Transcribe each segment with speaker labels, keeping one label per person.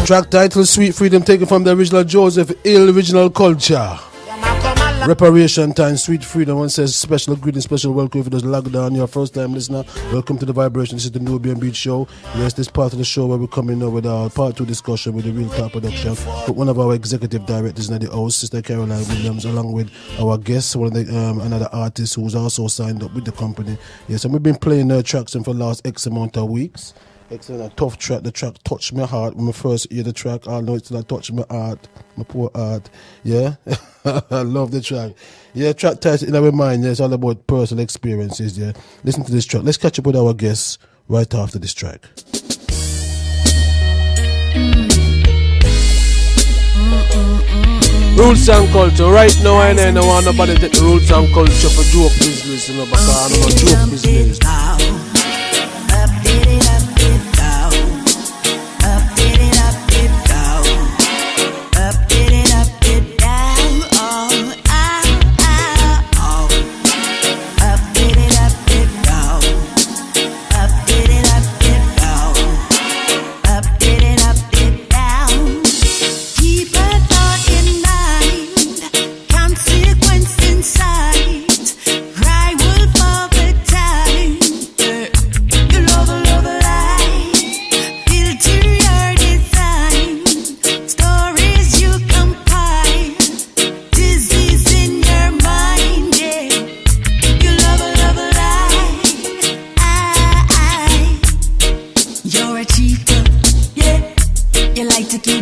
Speaker 1: Track title Sweet Freedom, taken from the original Joseph Hill original culture. Reparation time, Sweet Freedom. One says special greeting, special welcome if it does lag down. You're a first time listener. Welcome to the Vibration. This is the Nubian Beat Show. Yes, this part of the show where we're coming up with our part 2 discussion with the Real Talk production. With one of our executive directors in the house, Sister Caroline Williams, along with our guest, one of the another artist who's also signed up with the company. Yes, and we've been playing their tracks for the last X amount of weeks. Excellent, a tough track. The track touched my heart when I first hear the track. I know it's still touched my heart, my poor heart. Yeah, I love the track. Yeah, track title in our mind. Yeah, it's all about personal experiences. Yeah, listen to this track. Let's catch up with our guests right after this track. Roots and culture. Right now, I don't want nobody to take the roots and culture for joke business. You know, because I don't want joke business.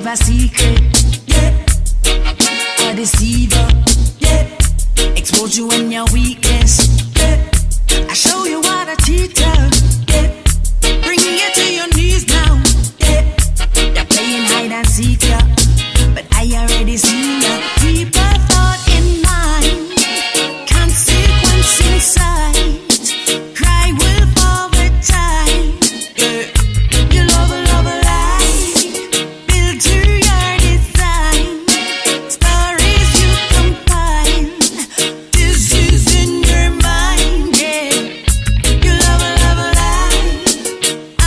Speaker 2: A secret, yeah. A deceiver, yeah. Expose you in your weakness, yeah. I show you what a cheater, yeah. Bring you to your knees now, yeah. You're playing hide and seek, yeah. But I already seen ya. Keep a thought in mind, consequence in sight. Cry wolf all the time, yeah. You love a lie. Build to your design. Stories you compile. This is in your mind, yeah. You love a lie. I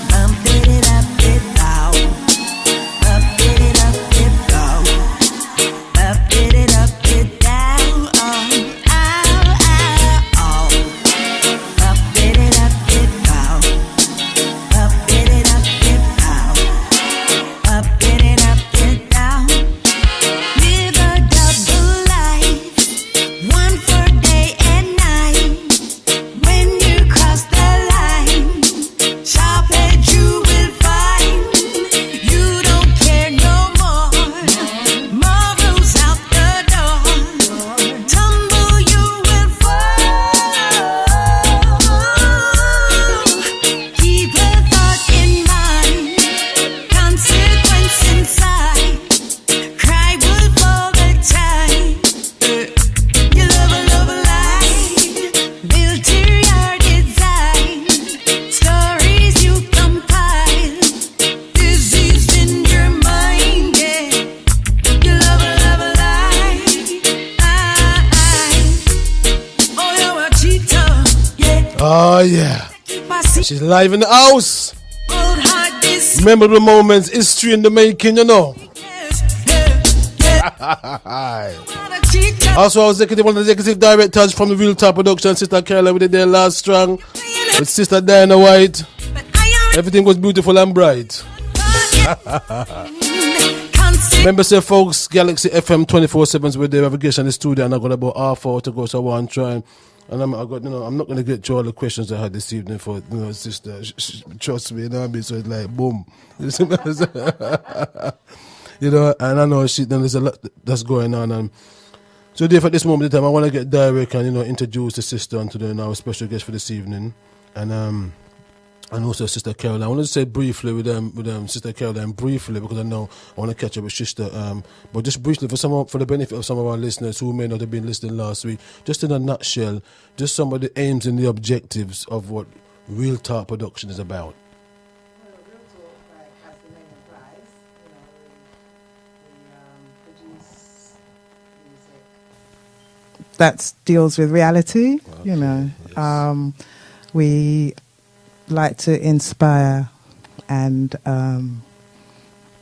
Speaker 2: bump it up, it down. Up it up, it down. Up it up, it down. Oh, ow, ow, oh. Up it up, it down. Up it up, it down. Up it up, it down. Live a double life, one for day and night. When you cross the line, sharp edge you will find. You don't care no more. Morals out the door. Tumble you will fall. Keep a thought in mind, consequence inside. Cry wolf all the time. You love a lie. Build to your design. Stories you compile. Disease in your mind, yeah. You love a lie. Oh, you're a cheater, yeah.
Speaker 1: Oh, yeah.
Speaker 2: Keep a secret.
Speaker 1: She's live in the house.
Speaker 2: Old heart this.
Speaker 1: Memorable moments, history in the making, you know.
Speaker 2: Yeah. What a cheater.
Speaker 1: Also, I was one of the executive directors from the Real Talk production, Sister Caroline. We did their last strong with Sister Diana White.
Speaker 2: But I
Speaker 1: Everything was beautiful and bright. Remember, say, folks, Galaxy FM 24/7 with the navigation in the studio, and I got about half hour to go, so I want to try. And I'm not going to get to all the questions I had this evening for, sister. Trust me, you know what I mean? So it's like, boom. And I know there's a lot that's going on. And so, therefore, at this moment in time, I want to get direct and, introduce the sister and to our special guest for this evening. And also Sister Caroline. I want to say briefly with Sister Caroline briefly because I know I want to catch up with Sister. But just briefly for the benefit of some of our listeners who may not have been listening last week, just in a nutshell, just some of the aims and the objectives of what Real Talk production is about.
Speaker 3: Well, Real Talk, as the name implies, we produce music that deals with reality.
Speaker 4: Okay,
Speaker 3: We like to inspire and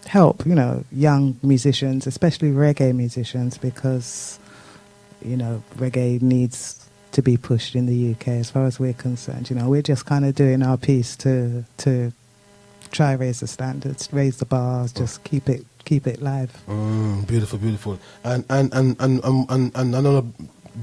Speaker 3: help, young musicians, especially reggae musicians, because, reggae needs to be pushed in the UK as far as we're concerned. We're just kind of doing our piece to try raise the standards, raise the bars, just keep it live.
Speaker 1: Beautiful, beautiful. And I know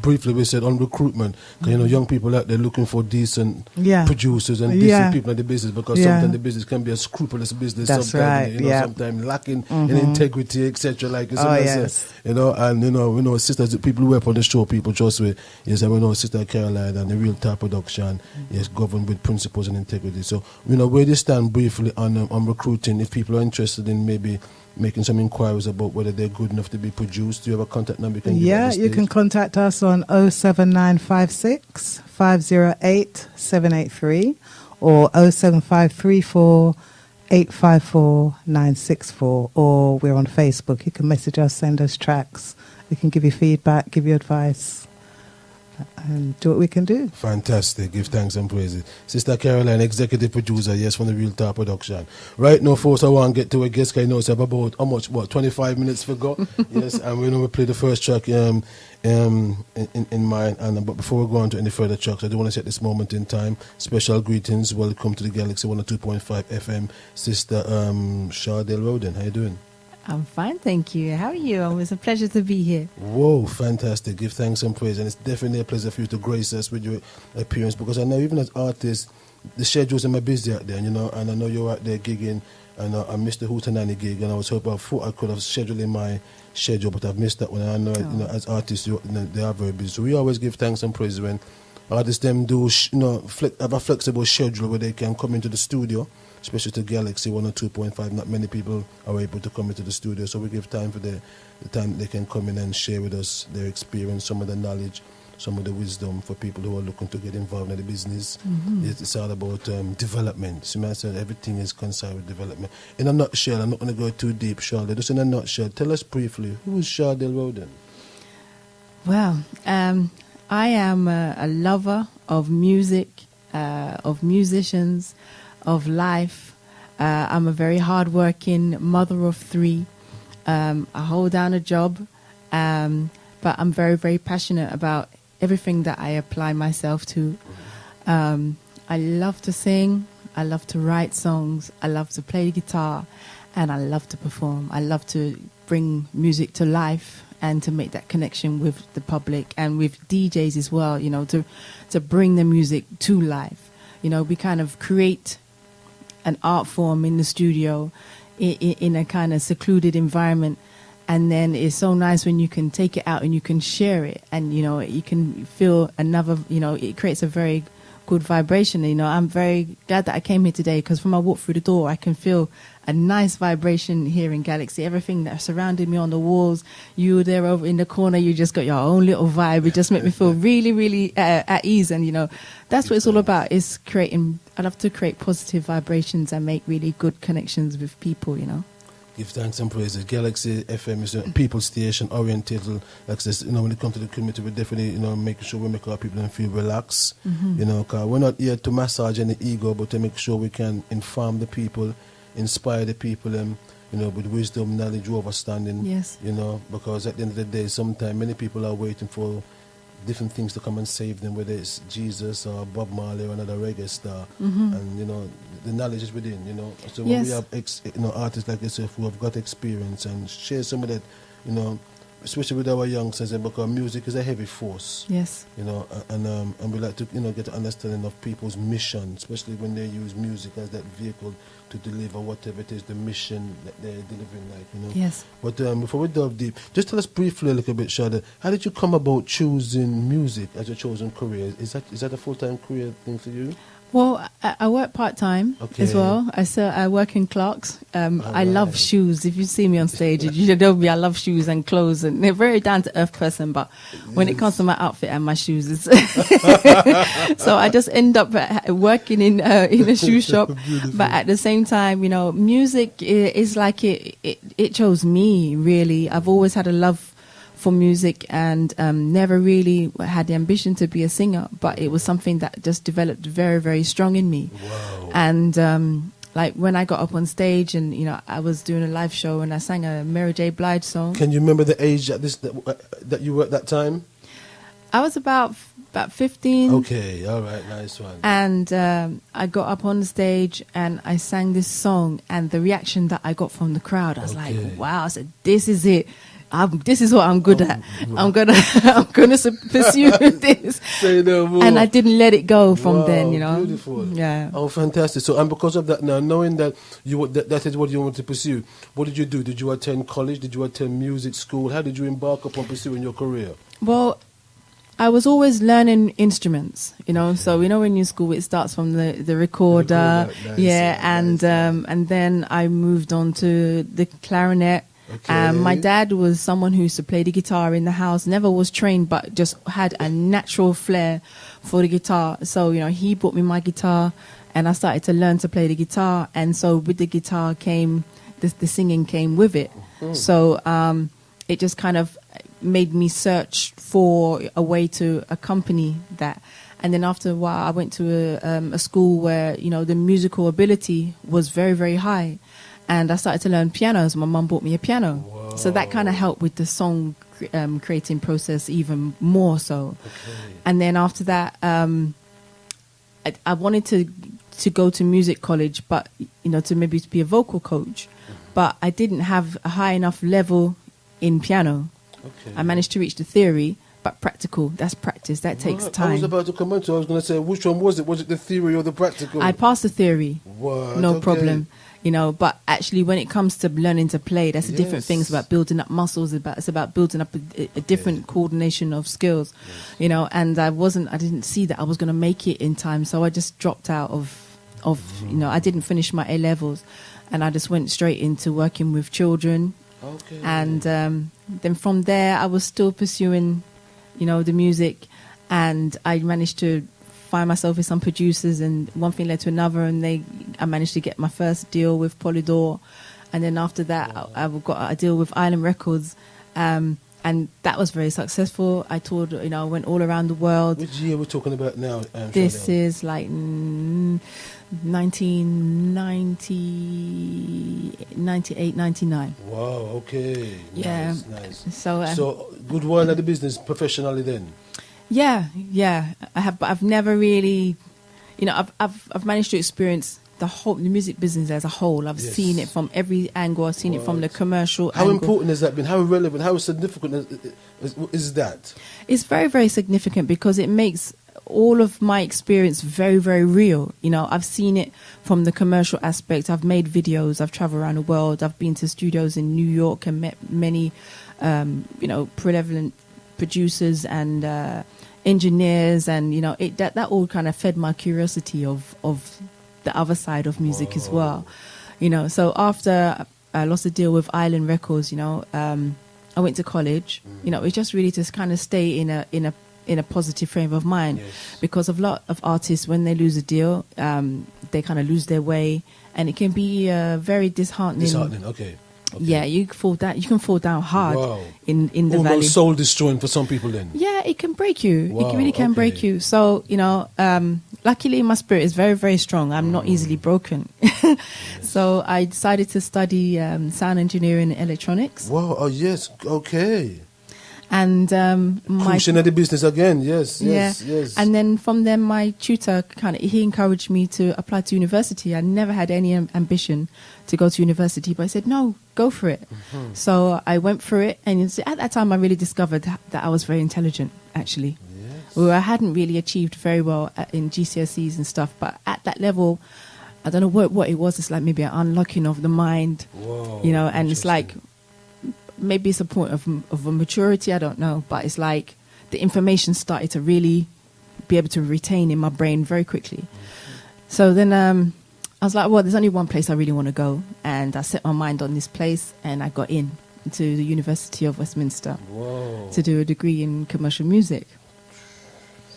Speaker 1: briefly we said on recruitment, 'cause, young people out there looking for decent producers and decent people in the business, because sometimes the business can be a scrupulous business.
Speaker 3: That's
Speaker 1: sometimes,
Speaker 3: right.
Speaker 1: Sometimes lacking in integrity, etc. Like you said, and we know sisters, people who work on the show, people trust with. Yes, and we know Sister Caroline and the Real Time Production is governed with principles and integrity. So where do you stand briefly on recruiting? If people are interested in maybe making some inquiries about whether they're good enough to be produced, do you have a contact number you can give at this
Speaker 3: you
Speaker 1: stage?
Speaker 3: can contact us on 07956 508 783 or 07534 854 964, or we're on Facebook. You can message us, send us tracks. We can give you feedback, give you advice, and do what we can do.
Speaker 1: Fantastic. Give thanks and praises. Sister Caroline, executive producer, yes, from the Real Time Production. Right now, folks, I want to get to a guest. I know it's about 25 minutes forgot. Yes, and we play the first track in mind. But before we go on to any further tracks, I do want to set this moment in time. Special greetings. Welcome to the Galaxy 102.5 FM. Sister Chardel Rhoden, how you doing?
Speaker 4: I'm fine, thank you. How are you? It was a pleasure to be here.
Speaker 1: Whoa, fantastic. Give thanks and praise. And it's definitely a pleasure for you to grace us with your appearance, because I know even as artists, the schedules are busy out there, and I know you're out there gigging, and I missed the Hootenanny gig, and I thought I could have scheduled in my schedule, but I've missed that one. And I know, as artists, they are very busy. So we always give thanks and praise when artists them do, have a flexible schedule where they can come into the studio, especially to Galaxy 102.5. Not many people are able to come into the studio, so we give time for the time they can come in and share with us their experience, some of the knowledge, some of the wisdom for people who are looking to get involved in the business. It's all about development. So I said everything is concerned with development. In a nutshell, I'm not going to go too deep, Chardel. Just in a nutshell, tell us briefly, who is Chardel Rhoden?
Speaker 4: Well, I am a lover of music, of musicians, of life. I'm a very hardworking mother of 3. I hold down a job, but I'm very, very passionate about everything that I apply myself to. I love to sing, I love to write songs, I love to play the guitar, and I love to perform. I love to bring music to life and to make that connection with the public and with DJs as well, to bring the music to life. We kind of create an art form in the studio in a kind of secluded environment, and then it's so nice when you can take it out and you can share it, and you can feel another, it creates a very good vibration. I'm very glad that I came here today, because from I walk through the door I can feel a nice vibration here in Galaxy. Everything that surrounded me on the walls, you there over in the corner, you just got your own little vibe. It just made me feel really, really at ease. And that's what it's all about, is creating. I love to create positive vibrations and make really good connections with people.
Speaker 1: Give thanks and praises. Galaxy FM is a people station oriented. Like this, when it comes to the community, we definitely, making sure we make our people feel relaxed. Because we're not here to massage any ego, but to make sure we can inform the people, inspire the people, with wisdom, knowledge, understanding.
Speaker 4: Yes.
Speaker 1: Because at the end of the day, sometimes many people are waiting for different things to come and save them, whether it's Jesus or Bob Marley or another reggae star. And the knowledge is within. So when we have artists like yourself who have got experience and share some of that, especially with our youngsters, because music is a heavy force.
Speaker 4: Yes.
Speaker 1: And we like to get an understanding of people's mission, especially when they use music as that vehicle to deliver whatever it is, the mission that they're delivering,
Speaker 4: Yes.
Speaker 1: But before we delve deep, just tell us briefly a little bit, Chardel, how did you come about choosing music as your chosen career? Is that a full-time career thing for you?
Speaker 4: Well, I work part-time as well. I work in Clark's. I love shoes. If you see me on stage, you know me, I love shoes and clothes. And they're a very down-to-earth person. But when it comes to my outfit and my shoes, it's so I just end up working in a shoe shop. But at the same time, music is like it chose me, really. I've always had a love for music and never really had the ambition to be a singer, but it was something that just developed very, very strong in me.
Speaker 1: Wow.
Speaker 4: And like when I got up on stage and, you know, I was doing a live show and I sang a Mary J. Blige song.
Speaker 1: Can you remember the age that you were at that time?
Speaker 4: I was about 15.
Speaker 1: Okay, all right, nice one.
Speaker 4: And I got up on the stage and I sang this song, and the reaction that I got from the crowd, I was like, wow, I said, this is it. This is what I'm good at. I'm gonna pursue this.
Speaker 1: Say no more.
Speaker 4: And I didn't let it go from then, you know.
Speaker 1: Beautiful.
Speaker 4: Yeah.
Speaker 1: Oh, fantastic. So, and because of that now, knowing that that is what you want to pursue, what did you do? Did you attend college? Did you attend music school? How did you embark upon pursuing your career?
Speaker 4: Well, I was always learning instruments, you know. So, you know, when you're in school, it starts from the recorder.
Speaker 1: Nice,
Speaker 4: yeah.
Speaker 1: nice.
Speaker 4: And then I moved on to the clarinet.
Speaker 1: Okay.
Speaker 4: My dad was someone who used to play the guitar in the house, never was trained, but just had a natural flair for the guitar. So, you know, he bought me my guitar and I started to learn to play the guitar. And so with the guitar came, the singing came with it. Mm-hmm. So it just kind of made me search for a way to accompany that. And then after a while, I went to a school where, you know, the musical ability was very, very high. And I started to learn pianos. My mum bought me a piano.
Speaker 1: Whoa.
Speaker 4: So that kind of helped with the song creating process even more so.
Speaker 1: Okay.
Speaker 4: And then after that, I wanted to go to music college, but, you know, to maybe to be a vocal coach. Mm-hmm. But I didn't have a high enough level in piano. Okay. I managed to reach the theory, but practical, that's practice. That takes time.
Speaker 1: I was about to comment to, I was going to say, which one was it? Was it the theory or the practical?
Speaker 4: I passed the theory.
Speaker 1: What?
Speaker 4: No
Speaker 1: Okay.
Speaker 4: problem. You know, but actually when it comes to learning to play, that's a different thing. It's about building up muscles. It's about building up a different coordination of skills, you know, and I didn't see that I was going to make it in time. So I just dropped out of, you know, I didn't finish my A-levels and I just went straight into working with children.
Speaker 1: Okay.
Speaker 4: And then from there, I was still pursuing, you know, the music, and I managed to find myself with some producers, and one thing led to another, and I managed to get my first deal with Polydor, and then after that, I got a deal with Island Records, and that was very successful. I toured, you know, I went all around the world.
Speaker 1: Which year we're talking about now?
Speaker 4: This
Speaker 1: Chardel?
Speaker 4: is like 1998, 99.
Speaker 1: Wow, okay.
Speaker 4: Yeah.
Speaker 1: Nice.
Speaker 4: So
Speaker 1: good while at the business professionally then?
Speaker 4: Yeah. I have, but I've never really, you know, I've managed to experience the music business as a whole. I've seen it from every angle. I've seen it from the commercial
Speaker 1: How
Speaker 4: angle.
Speaker 1: important has that been? How relevant, how significant is that?
Speaker 4: It's very, very significant because it makes all of my experience very, very real. You know, I've seen it from the commercial aspect. I've made videos. I've traveled around the world. I've been to studios in New York and met many, you know, prevalent producers and engineers, and you know, that all kind of fed my curiosity of the other side of music as well. You know, so after I lost the deal with Island Records, you know, I went to college. You know, it's just really to kind of stay in a positive frame of mind, because a lot of artists, when they lose a deal, they kind of lose their way, and it can be very disheartening.
Speaker 1: Okay.
Speaker 4: Yeah, you can fall down hard in the
Speaker 1: almost
Speaker 4: valley.
Speaker 1: soul destroying for some people then.
Speaker 4: Yeah, it can break you.
Speaker 1: Wow,
Speaker 4: it really can break you. So, you know, luckily my spirit is very, very strong. I'm not easily broken. So I decided to study sound engineering and electronics.
Speaker 1: Wow, oh yes, okay.
Speaker 4: And
Speaker 1: Pushing at the business again, yes.
Speaker 4: And then from there, my tutor he encouraged me to apply to university. I never had any ambition to go to university, but I said, no, go for it. Mm-hmm. So I went for it, and at that time I really discovered that I was very intelligent, actually. Yes. Well, I hadn't really achieved very well in GCSEs and stuff, but at that level, I don't know what it was. It's like maybe an unlocking of the mind, you know, and it's like, maybe it's a point of a maturity, I don't know, but it's like the information started to really be able to retain in my brain very quickly. Mm-hmm. So then I was like, well, there's only one place I really want to go, and I set my mind on this place, and I got into the University of Westminster to do a degree in commercial music.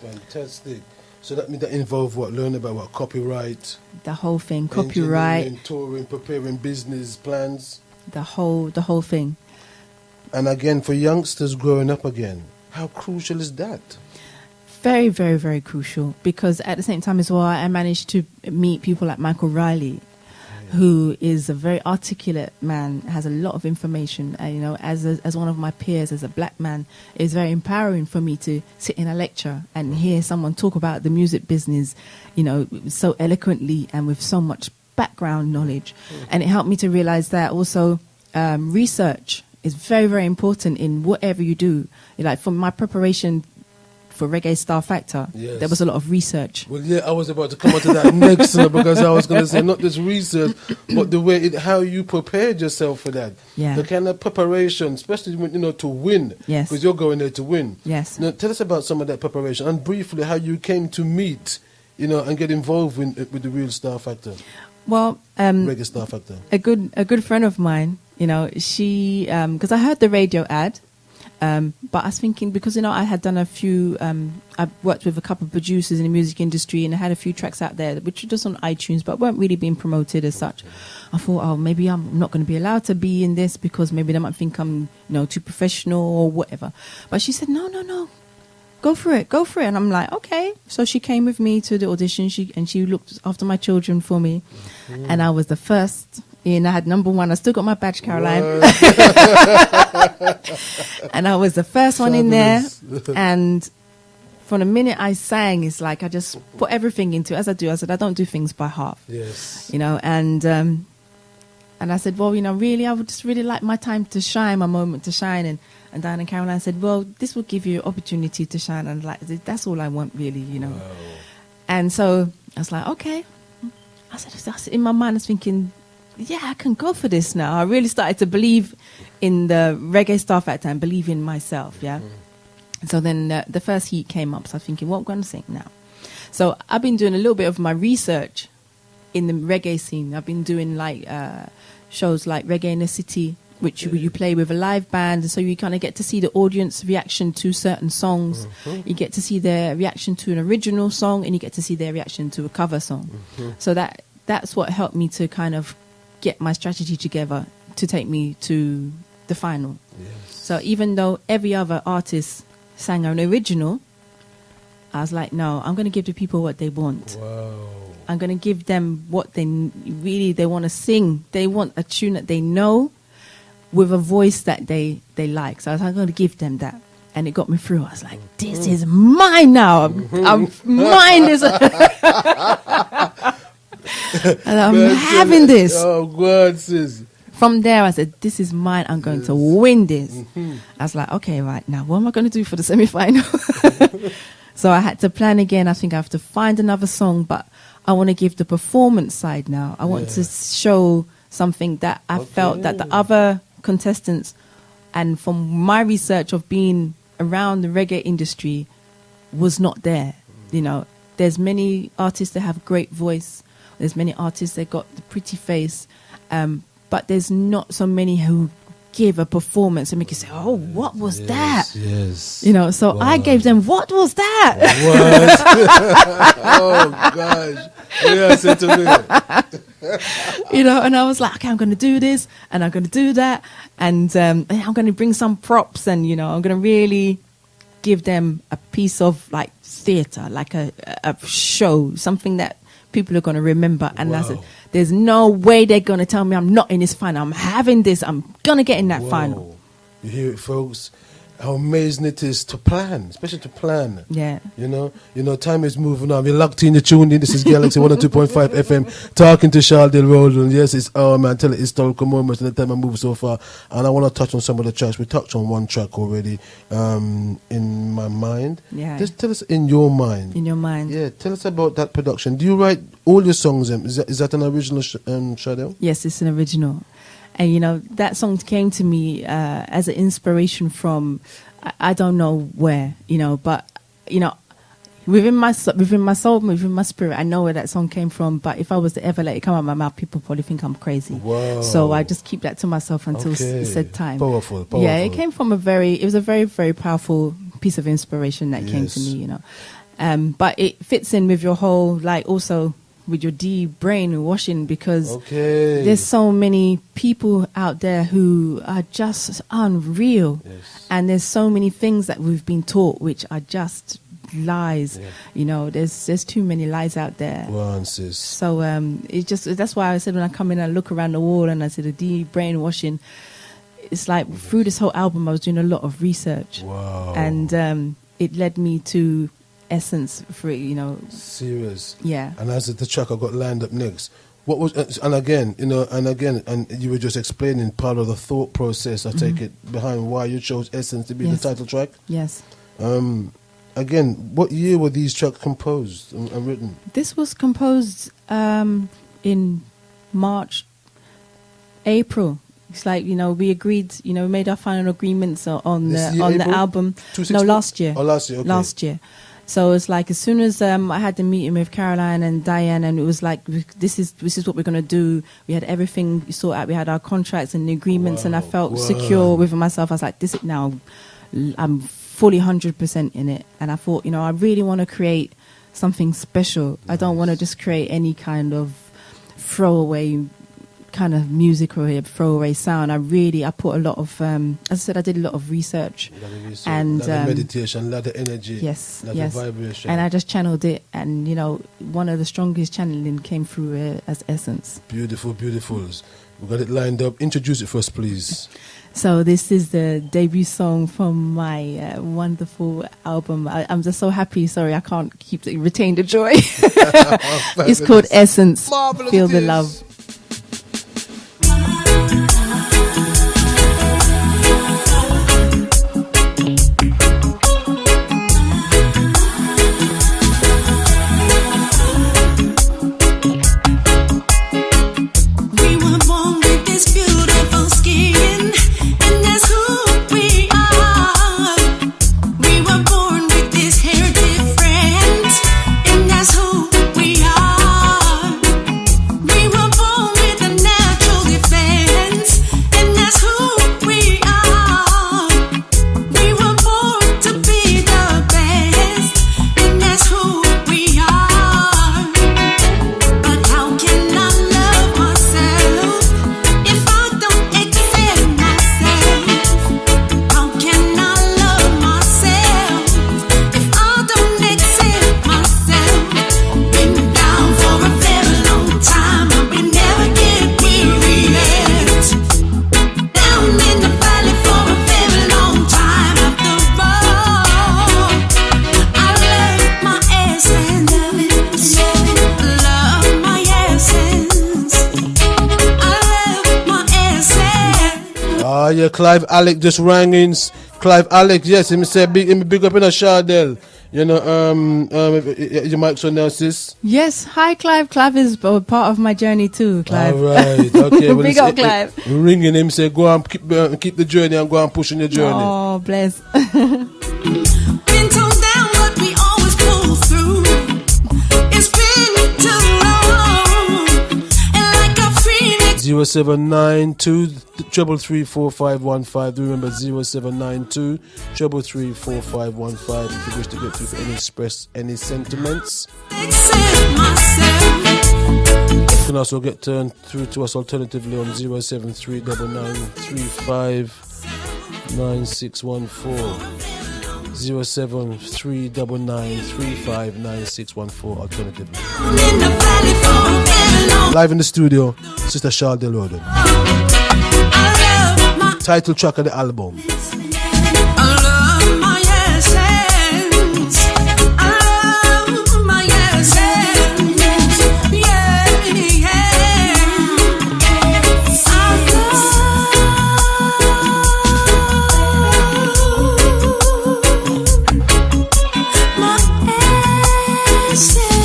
Speaker 1: Fantastic. So that means that involved what? Learn about what? Copyright?
Speaker 4: The whole thing. Copyright.
Speaker 1: Touring, preparing business plans?
Speaker 4: The whole thing.
Speaker 1: And again, for youngsters growing up again, how crucial is that?
Speaker 4: Very, very, very crucial, because at the same time as well, I managed to meet people like Michael Riley, who is a very articulate man, has a lot of information. You know, as one of my peers, as a black man, it's very empowering for me to sit in a lecture and hear someone talk about the music business, you know, so eloquently and with so much background knowledge. And it helped me to realize that also research is very, very important in whatever you do. Like, for my preparation for Reggae Star Factor,
Speaker 1: yes,
Speaker 4: there was a lot of research.
Speaker 1: Well, yeah, I was about to come on to that next, because I was going to say not just research, but the way how you prepared yourself for that.
Speaker 4: Yeah.
Speaker 1: The kind of preparation, especially when, you know, to win.
Speaker 4: Yes.
Speaker 1: Because you're going there to win.
Speaker 4: Yes.
Speaker 1: Now, tell us about some of that preparation and briefly how you came to meet, you know, and get involved with the real Star Factor.
Speaker 4: Well,
Speaker 1: Reggae Star Factor.
Speaker 4: A good friend of mine, you know, she, because I heard the radio ad, but I was thinking, because, you know, I had done a few, I worked with a couple of producers in the music industry, and I had a few tracks out there which were just on iTunes but weren't really being promoted as such. I thought, oh, maybe I'm not going to be allowed to be in this because maybe they might think I'm, you know, too professional or whatever. But she said, no, go for it. And I'm like, okay. So she came with me to the audition, she looked after my children for me, and I was the first in. I had number one. I still got my badge, Caroline. And I was the first one in there. And from the minute I sang, it's like I just put everything into it, as I do. I said, I don't do things by half.
Speaker 1: Yes.
Speaker 4: You know, and I said, well, you know, really, I would just really like my time to shine, my moment to shine. And Diane and Caroline said, well, this will give you opportunity to shine. And like, that's all I want, really, you know.
Speaker 1: Wow.
Speaker 4: And so I was like, okay. I said, in my mind, I was thinking, yeah, I can go for this now. I really started to believe in the Reggae Star Factor and believe in myself, yeah. So then the first heat came up, so I was thinking, what am I going to sing now? So I've been doing a little bit of my research in the reggae scene. I've been doing like shows like Reggae in the City, which you play with a live band, and so you kind of get to see the audience reaction to certain songs. You get to see their reaction to an original song, and you get to see their reaction to a cover song. So that's what helped me to kind of get my strategy together to take me to the final.
Speaker 1: Yes.
Speaker 4: So even though every other artist sang an original, I was like, no, I'm going to give the people what they want.
Speaker 1: Wow.
Speaker 4: I'm going to give them what they want to sing. They want a tune that they know with a voice that they like. So I was like, I'm going to give them that. And it got me through. I was like, this is mine now. I'm mine. And I'm having this.
Speaker 1: Oh, God, sis.
Speaker 4: From there, I said, this is mine. I'm going to win this. I was like, okay, right, now what am I going to do for the semi-final? So I had to plan again. I think I have to find another song, but I want to give the performance side now. I want to show something that I felt that the other contestants, and from my research of being around the reggae industry, was not there. You know, there's many artists that have great voice. There's many artists that got the pretty face, but there's not so many who give a performance and make you say, oh, what was that?
Speaker 1: Yes.
Speaker 4: You know, so I gave them, what was that?
Speaker 1: What? Oh, gosh. Yeah, said to me.
Speaker 4: You know, and I was like, okay, I'm going to do this and I'm going to do that. And I'm going to bring some props and, you know, I'm going to really give them a piece of like theatre, like a show, something that people are going to remember. And I said, there's no way they're going to tell me I'm not in this final. I'm having this. I'm going to get in that final.
Speaker 1: You hear it, folks? How amazing it is to plan, especially to plan.
Speaker 4: Yeah.
Speaker 1: You know, time is moving on. We're locked in, you're tuned in. This is Galaxy 102.5 FM, talking to Chardel Rhoden. Yes, it's man, tell it historical moments in the time I moved so far. And I want to touch on some of the tracks. We touched on one track already, in my mind.
Speaker 4: Yeah.
Speaker 1: Just tell us in your mind.
Speaker 4: In your mind.
Speaker 1: Yeah, tell us about that production. Do you write all your songs? Is that an original, Chardel?
Speaker 4: Yes, it's an original. And, you know, that song came to me as an inspiration from, I don't know where, you know, but, you know, within my soul, within my spirit, I know where that song came from. But if I was to ever let it come out of my mouth, people probably think I'm crazy.
Speaker 1: Wow.
Speaker 4: So I just keep that to myself until said time.
Speaker 1: Powerful.
Speaker 4: Yeah, it came from it was a very, very powerful piece of inspiration that came to me, you know. But it fits in with your whole, like, also with your brainwashing, because
Speaker 1: Okay.
Speaker 4: there's so many people out there who are just unreal.
Speaker 1: Yes.
Speaker 4: And there's so many things that we've been taught which are just lies.
Speaker 1: Yeah.
Speaker 4: You know, there's too many lies out there.
Speaker 1: Go on, sis.
Speaker 4: So it just, that's why I said when I come in and look around the wall and I said the brainwashing, it's like through this whole album I was doing a lot of research.
Speaker 1: Wow.
Speaker 4: And it led me to Essence for, you know.
Speaker 1: Serious.
Speaker 4: Yeah.
Speaker 1: And as the track I got lined up next, what was, and again, you know, and you were just explaining part of the thought process, I take it, behind why you chose Essence to be
Speaker 4: Yes.
Speaker 1: the title track.
Speaker 4: Yes.
Speaker 1: Again, what year were these tracks composed and written?
Speaker 4: This was composed in March, April. It's like, you know, we agreed, you know, we made our final agreements on
Speaker 1: This
Speaker 4: the
Speaker 1: year,
Speaker 4: on the
Speaker 1: April?
Speaker 4: album.
Speaker 1: 2016?
Speaker 4: No, last year.
Speaker 1: Oh, last year, okay.
Speaker 4: Last year. So it's like as soon as I had the meeting with Caroline and Diane, and it was like, this is what we're gonna do. We had everything sorted out. We had our contracts and the agreements, and I felt secure within myself. I was like, this is now, I'm fully 100% in it. And I thought, you know, I really want to create something special. I don't want to just create any kind of throwaway kind of music or a throwaway sound. I put a lot of, as I said, I did a lot of research. And
Speaker 1: a lot of meditation, a lot of energy.
Speaker 4: Yes,
Speaker 1: a lot
Speaker 4: yes.
Speaker 1: of vibration.
Speaker 4: And I just channeled it, and you know, one of the strongest channeling came through as Essence.
Speaker 1: Beautiful, beautifuls. We got it lined up. Introduce it first, please.
Speaker 4: So this is the debut song from my wonderful album. I'm just so happy. Sorry, I can't retain the joy. It's called Essence.
Speaker 1: Marvelous
Speaker 4: Feel
Speaker 1: it
Speaker 4: the
Speaker 1: is.
Speaker 4: love.
Speaker 2: We were born with this beautiful skin, and that's who we are. We were born with this hair different, and that's who we are. We were born with a natural defense, and that's who we are. We were born to be the best, and that's who we are. But how can I love myself if I don't accept myself? How can I love myself if I don't accept myself? Been down for a very long time, but we never get weary yet. Down in the valley for a very long time after all. I love my essence, love my essence. I love my essence.
Speaker 1: Ah, yeah, Clive Alec just rang in. Clive Alec, yes, him say big up in a Chardel. You know, your mic's on now, sis.
Speaker 4: Yes, hi Clive. Clive is a part of my journey too. Clive.
Speaker 1: All right, okay. Well,
Speaker 4: Big
Speaker 1: it's-
Speaker 4: up, Clive.
Speaker 1: Ringing him, say go on, keep the journey and go on pushing your journey.
Speaker 4: Oh, bless.
Speaker 2: Been told down, but we always pull through. It's been too long, and like a phoenix.
Speaker 1: 0792 3334515. Do remember 0792 3334515 if you wish to get through for any express any sentiments.
Speaker 2: Accept myself.
Speaker 1: You can also get turned through to us alternatively on 07399359614. 07399359614 alternatively.
Speaker 2: In the valley for a very long.
Speaker 1: Live in the studio, Sister Chardel Rhoden.
Speaker 2: I love my,
Speaker 1: Title track of the album.
Speaker 2: I love my essence. I love my essence. Yeah, yeah. I love my essence.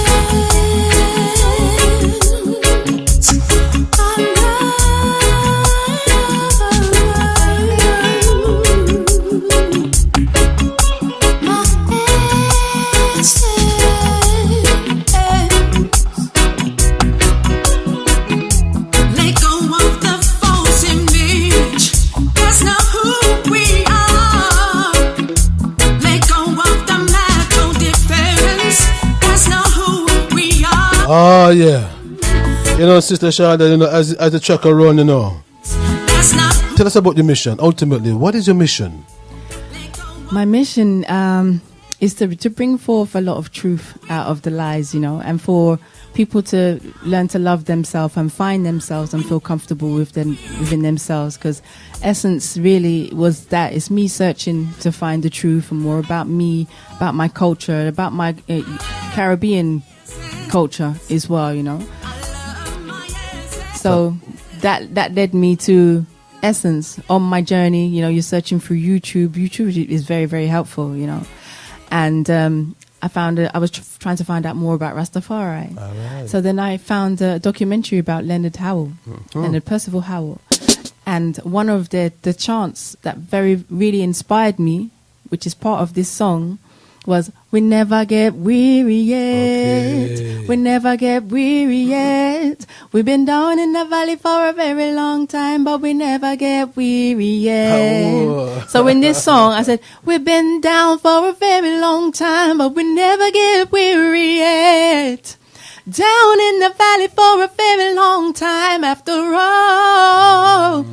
Speaker 1: Oh, yeah. You know, Sister Chardel, you know, as the track around, you know. Tell us about your mission. Ultimately, what is your mission?
Speaker 4: My mission is to bring forth a lot of truth out of the lies, you know, and for people to learn to love themselves and find themselves and feel comfortable within themselves. Because essence really was that. It's me searching to find the truth and more about me, about my culture, about my Caribbean culture as well, you know. So that led me to essence on my journey. You know, you're searching through YouTube. YouTube is very, very helpful, you know. And I was trying to find out more about Rastafari. Right. So then I found a documentary about Leonard Howell, Leonard Percival Howell. And one of the chants that really inspired me, which is part of this song, was, we never get weary yet. Okay. We never get weary yet. We've been down in the valley for a very long time, but we never get weary yet. Oh. So in this song, I said, we've been down for a very long time, but we never get weary yet. Down in the valley for a very long time after all.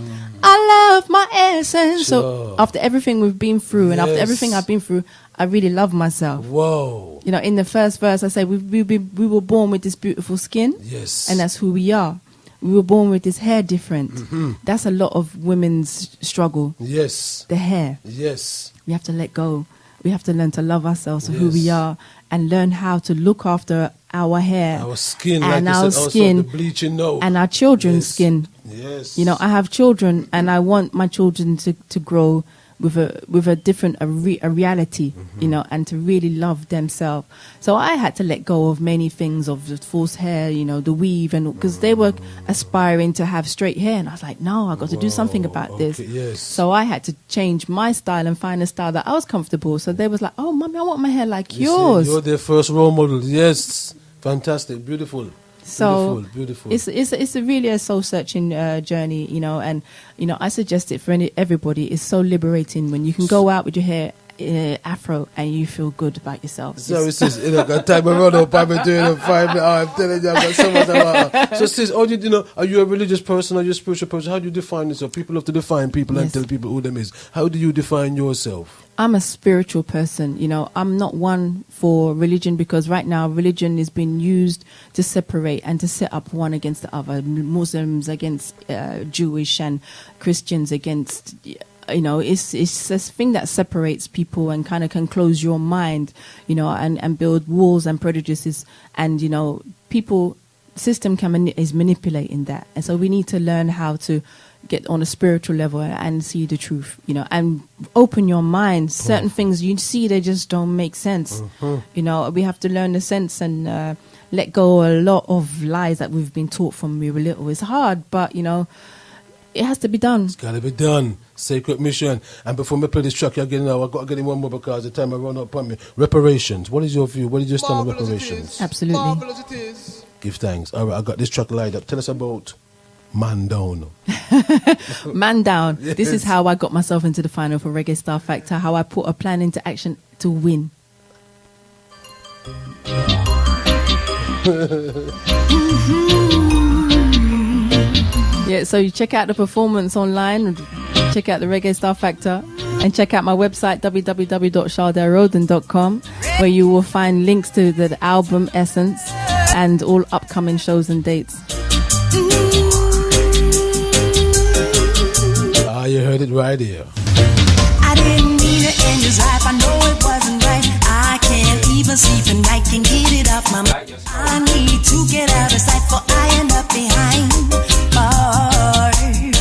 Speaker 4: I love my essence. Sure. So after everything we've been through, and after everything I've been through, I really love myself.
Speaker 1: Whoa.
Speaker 4: You know, in the first verse, I say we were born with this beautiful skin.
Speaker 1: Yes.
Speaker 4: And that's who we are. We were born with this hair different. Mm-hmm. That's a lot of women's struggle.
Speaker 1: Yes.
Speaker 4: The hair.
Speaker 1: Yes.
Speaker 4: We have to let go. We have to learn to love ourselves for who we are and learn how to look after our hair.
Speaker 1: Our skin,
Speaker 4: and
Speaker 1: like
Speaker 4: our
Speaker 1: you said,
Speaker 4: skin,
Speaker 1: also the bleaching, no.
Speaker 4: And our children's skin.
Speaker 1: Yes.
Speaker 4: You know, I have children, and I want my children to grow with a different reality, you know, and to really love themselves. So I had to let go of many things, of the false hair, you know, the weave, and because they were aspiring to have straight hair, and I was like, no, I got to do something about this.
Speaker 1: Yes.
Speaker 4: So I had to change my style and find a style that I was comfortable. So they was like, oh, mommy, I want my hair like yours.
Speaker 1: You're their first role model. Yes, fantastic, beautiful.
Speaker 4: So
Speaker 1: beautiful.
Speaker 4: It's really a soul searching journey, you know, and you know I suggest it for everybody. It's so liberating when you can go out with your hair afro and you feel good about yourself.
Speaker 1: So sis, you know, got time around up. I've been doing it 5 minutes. I'm telling you, I've got so much. So sis, you know, are you a religious person? Are you a spiritual person? How do you define yourself? People have to define people and tell people who them is. How do you define yourself?
Speaker 4: I'm a spiritual person, you know. I'm not one for religion, because right now religion is being used to separate and to set up one against the other. Muslims against Jewish, and Christians against, you know, it's this thing that separates people and kind of can close your mind, you know, and build walls and prejudices. And, you know, system is manipulating that. And so we need to learn how to get on a spiritual level and see the truth, you know, and open your mind. Certain things you see, they just don't make sense. You know, we have to learn the sense and let go a lot of lies that we've been taught from we were little. It's hard, but, you know, it has to be done.
Speaker 1: It's got to be done. Sacred mission. And before me play this track, I've got to get in one more because the time I run up on me. Reparations. What is your view? What is your stand on reparations?
Speaker 4: Absolutely.
Speaker 5: Marvelous it is.
Speaker 1: Give thanks. All right, I got this track lined up. Tell us about Man Down.
Speaker 4: Man Down.
Speaker 1: Yes.
Speaker 4: This is how I got myself into the final for Reggae Star Factor, how I put a plan into action to win. Yeah, so you check out the performance online, check out the Reggae Star Factor, and check out my website, www.chardelrhoden.com, where you will find links to the album Essence and all upcoming shows and dates.
Speaker 1: You heard it right here.
Speaker 2: I didn't mean to end his life. I know it wasn't right. I can't even sleep and I can get it off my mind. I need to get out of sight, for I end up behind bars.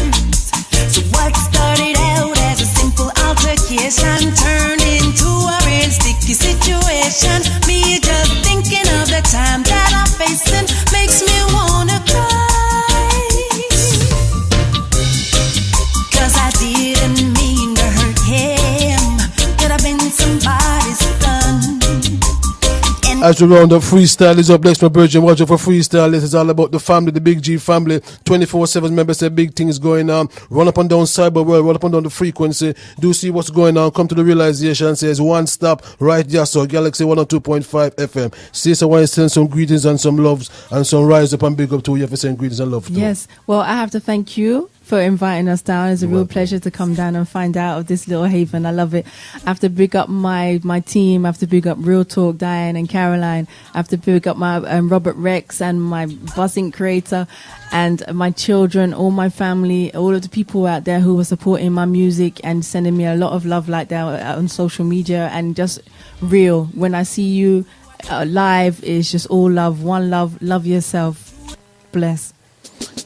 Speaker 2: So what started out as a simple altercation turned into a real sticky situation. Me just thinking of the time that I'm facing makes me wanna cry. I didn't mean to hurt him. Could have been somebody's son. And
Speaker 1: As we round up, freestyle is up next, my virgin. Watch out for freestyle. This is all about the family, the Big G family. 24/7 members say big things going on. Run up and down cyber world, run up and down the frequency. Do see what's going on. Come to the realization. Says one stop right here. So Galaxy 102.5 FM. See, so I want to send some greetings and some loves and some rise up and big up to you for sending greetings and love to.
Speaker 4: Yes. Well, I have to thank you for inviting us down. It's a real pleasure to come down and find out of this little haven. I love it. I have to big up my team. I have to big up Real Talk, Diane and Caroline. I have to big up my Robert Rex and my buzzing creator and my children, all my family, all of the people out there who were supporting my music and sending me a lot of love like that on social media, and just real. When I see you live, it's just all love, one love. Love yourself. Bless.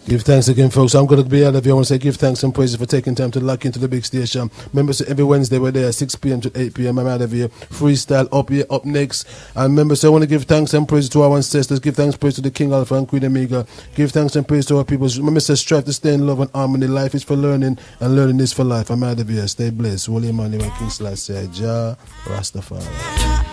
Speaker 1: Give thanks again, folks. I'm going to be out of here. I want to say give thanks and praises for taking time to lock into the big station. Remember, so every Wednesday we're there 6 p.m. to 8 p.m. I'm out of here. Freestyle up here, up next. And remember, so I want to give thanks and praise to our ancestors. Give thanks and praise to the King Alpha and Queen Omega. Give thanks and praise to our people. Remember, so strive to stay in love and harmony. Life is for learning, and learning is for life. I'm out of here. Stay blessed. Holy Emmanuel, King Selassie, Jah, Rastafari.